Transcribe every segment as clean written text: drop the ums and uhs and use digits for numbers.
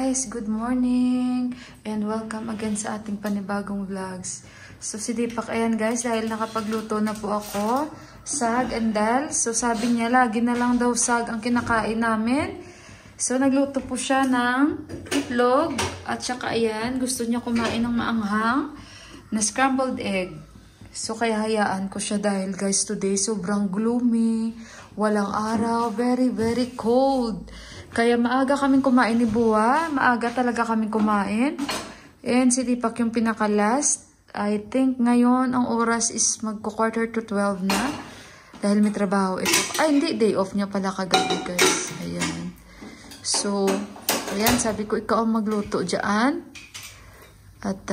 guys! Good morning! And welcome again sa ating panibagong vlogs. So si Deepak, ayan guys, dahil nakapagluto na po ako, sag and dal. So sabi niya, lagi na lang daw sag ang kinakain namin. So nagluto po siya ng itlog. At saka ayan, gusto niya kumain ng maanghang na scrambled egg. So kaya hayaan ko siya dahil guys, today sobrang gloomy. Walang araw, very cold. Kaya maaga kaming kumain ni Buwa. Maaga talaga kaming kumain. And si Deepak yung pinaka-last. I think ngayon ang oras is magko-quarter to 12 na. Dahil may trabaho ito. Ay, hindi. Day off niya pala kagabi, guys. Ayan. So, ayan. Sabi ko, ikaw ang magluto dyan. At,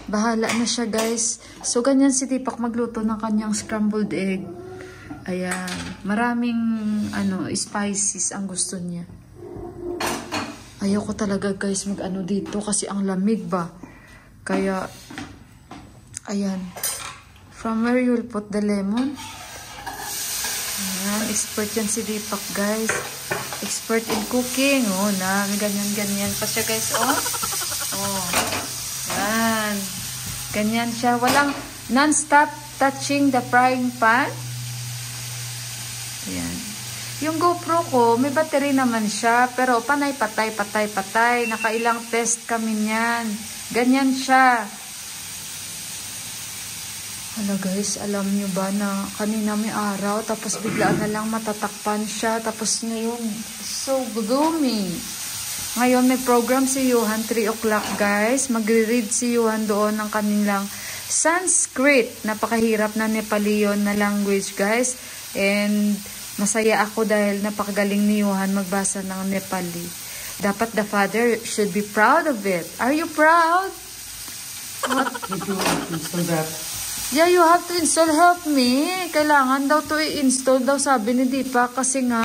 bahala na siya, guys. So, ganyan si Deepak magluto ng kanyang scrambled egg. Ayan. Maraming, spices ang gusto niya. Ayoko talaga, guys, mag-ano dito kasi ang lamig ba. Kaya, ayan. From where you'll put the lemon. Ayan. Expert yan si Deepak, guys. Expert in cooking. Oh, na. May ganyan pa siya, guys. Oh. Ayan. Ganyan siya. Walang non-stop touching the frying pan. Ayan. Yung GoPro ko, may battery naman siya. Pero panay, patay. Nakailang test kami niyan. Ganyan siya. Hala guys, alam nyo ba na kanina may araw, tapos biglaan na lang matatakpan siya. Tapos ngayon, so gloomy. Ngayon may program si Johan, 3 o'clock guys. Magre-read si Johan doon ng kanilang Sanskrit. Napakahirap na Nepalion na language guys. And masaya ako dahil napakagaling ni Johan magbasa ng Nepali. Dapat the father should be proud of it. Are you proud? What? Yeah, you have to install. Help me. Kailangan daw to i-install daw sabi ni Deepak kasi nga,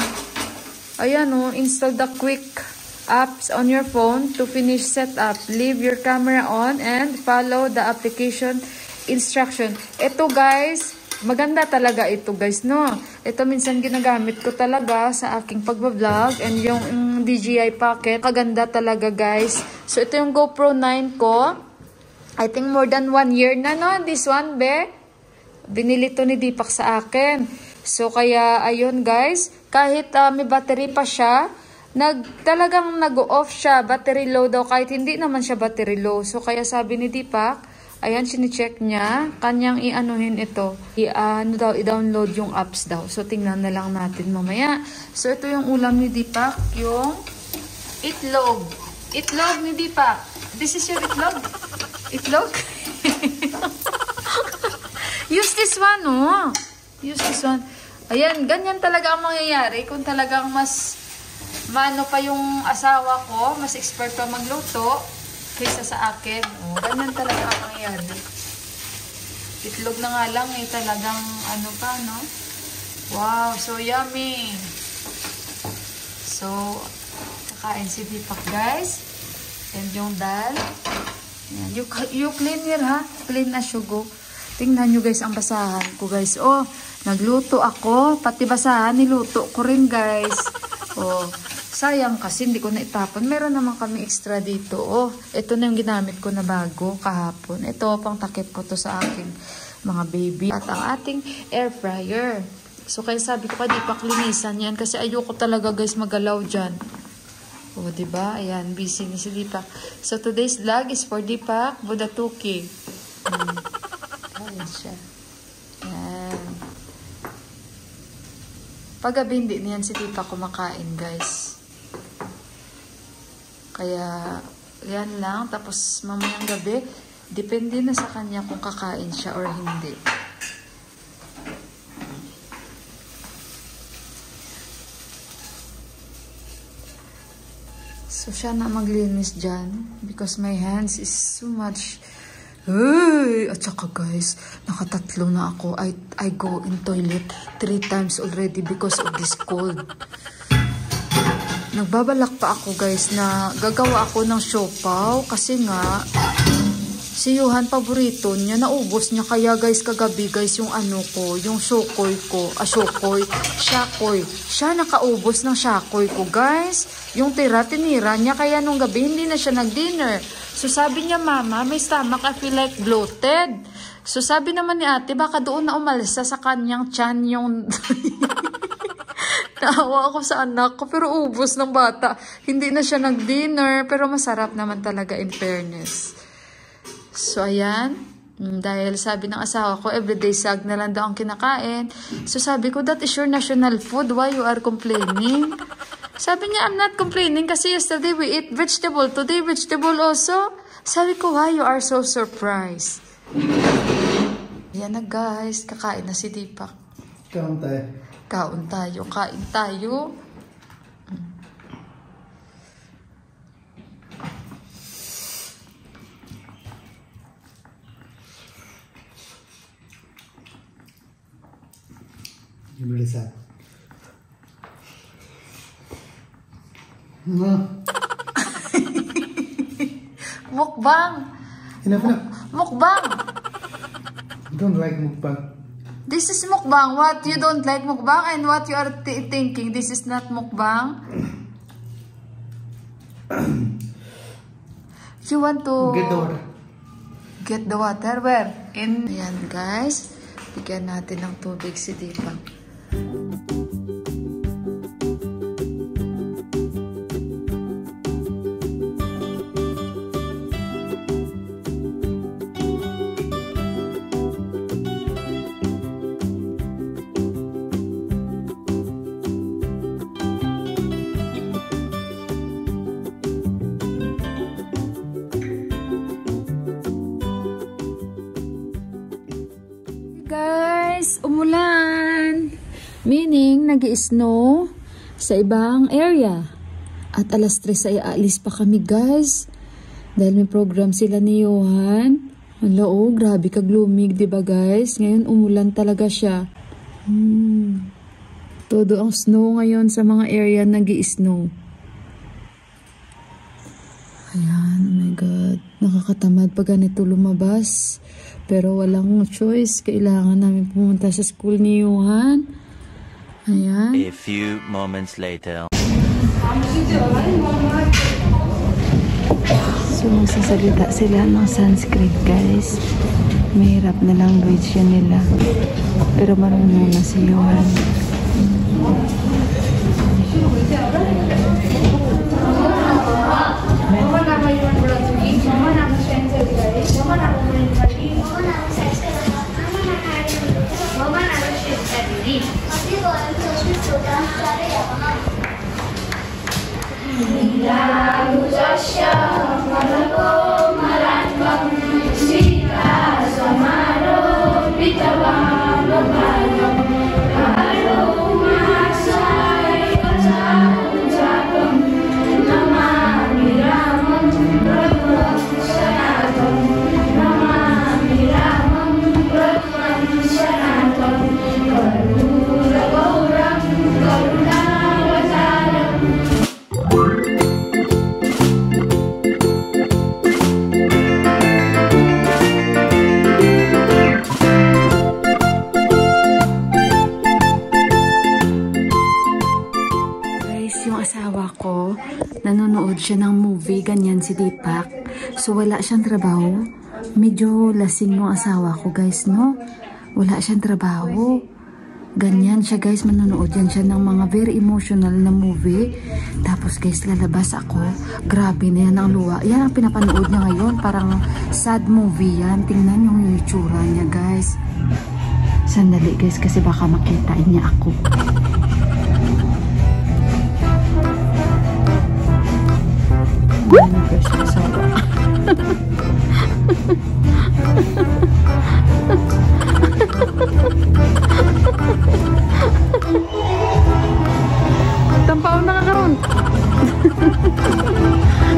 ayan install the quick apps on your phone to finish setup. Leave your camera on and follow the application instruction. Ito guys, maganda talaga ito guys, no? Ito minsan ginagamit ko talaga sa aking pagbablog and yung DJI Pocket. Kaganda talaga guys. So ito yung GoPro 9 ko. I think more than 1 year na no, this one be. Binili to ni Deepak sa akin. So kaya ayun guys, kahit may battery pa siya, talagang nag-off siya, battery low daw kahit hindi naman siya battery low. So kaya sabi ni Deepak, ayan, sini-check niya, kanyang i-anuhin ito. I-download yung apps daw. So, tingnan na lang natin mamaya. So, ito yung ulam ni Deepak, yung itlog. Itlog ni Deepak. This is your itlog? Itlog? Use this one, oh. Use this one. Ayan, ganyan talaga ang mangyayari. Kung talagang mas mano pa yung asawa ko, mas expert pa magluto, kaysa sa akin. Oh, ganyan talaga ang mangyayari. Itlog na nga lang talagang pa, no? Wow, so yummy. So, kakain si Deepak, guys. And yung dal. Yan. You clean here, ha? Clean na sugo. Tingnan nyo, guys, ang basahan ko, guys. Oh, nagluto ako. Pati basahan, niluto ko rin, guys. Oh, sayang kasi hindi ko na itapon. Meron naman kami extra dito. Oh, ito na yung ginamit ko na bago kahapon. Ito, pang takip ko to sa aking mga baby. At ang ating air fryer. So, kaya sabi ko pa, Deepak, linisan yan. Kasi ayoko talaga, guys, magalaw dyan. Oh, diba? Ayan, busy ni si Deepak. So, today's vlog is for Deepak Budatuki. Ayan siya. Ayan. Paggabi, hindi niyan si Deepak kumakain, guys. Kaya, yan lang. Tapos, mamayang gabi, depende na sa kanya kung kakain siya or hindi. So, siya na maglinis dyan. Because my hands is so much. Hey! At saka, guys, nakatatlo na ako. I go in toilet 3 times already because of this cold. Nagbabalak pa ako guys na gagawa ako ng siopaw kasi nga Si Johan, paborito niya. Naubos niya. Kaya guys, kagabi guys, yung ano ko, yung shokoy ko. Shakoy. Siya nakaubos ng shakoy ko guys. Yung tinira niya. Kaya nung gabi, hindi na siya nag-dinner. So sabi niya, mama, may stomach, I feel like bloated. So sabi naman ni ate, baka doon na umalis sa kanyang tiyan yung... Naawa ako sa anak ko, pero ubos ng bata. Hindi na siya nag-dinner, pero masarap naman talaga in fairness. So, ayan. Dahil sabi ng asawa ko, everyday sag na lang daw ang kinakain. So, sabi ko, that is your national food. Why you are complaining? Sabi niya, I'm not complaining kasi yesterday we eat vegetable. Today, vegetable also. Sabi ko, why you are so surprised? Ayan na guys, kakain na si Deepak. Kain tayo. I'm really sad. Mukbang. Enough. Mukbang. I don't like mukbang. This is mukbang. What you don't like mukbang and what you are thinking, this is not mukbang. You want to get the water. Get the water where? Ayan guys, bigyan natin ng tubig si Deepak. Guys, umulan. Meaning, nag-i-snow sa ibang area. At alas 3 ay aalis pa kami guys. Dahil may program sila ni Johan. Hala oh, grabe ka-gloomy, diba guys? Ngayon umulan talaga siya. Todo ang snow ngayon sa mga area nag-i-snow. Ayan, oh my God. Nakakatamad pag ganito lumabas. Pero walang choice. Kailangan namin pumunta sa school ni Johan. Ayan. A few moments later. So, magsasalita sila ng Sanskrit, guys. Mahirap na language yun nila. Pero marunong na si Johan. Nanonood siya ng movie, ganyan si Deepak. So, wala siyang trabaho. Medyo lasing yung asawa ko, guys, no? Wala siyang trabaho. Ganyan siya, guys. Manonood yan siya ng mga very emotional na movie. Tapos, guys, lalabas ako. Grabe na yan ang luha. Yan ang pinapanood niya ngayon. Parang sad movie yan. Tingnan yung itsura niya, guys. Sandali, guys, kasi baka makita niya ako. Ano ba siya asawa? Tampaw na kakaroon.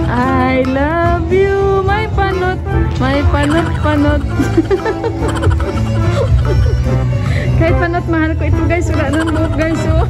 I love you, may panot. May panot. Kahit panot, mahal ko ito guys. Wala nang buhok guys. Oh.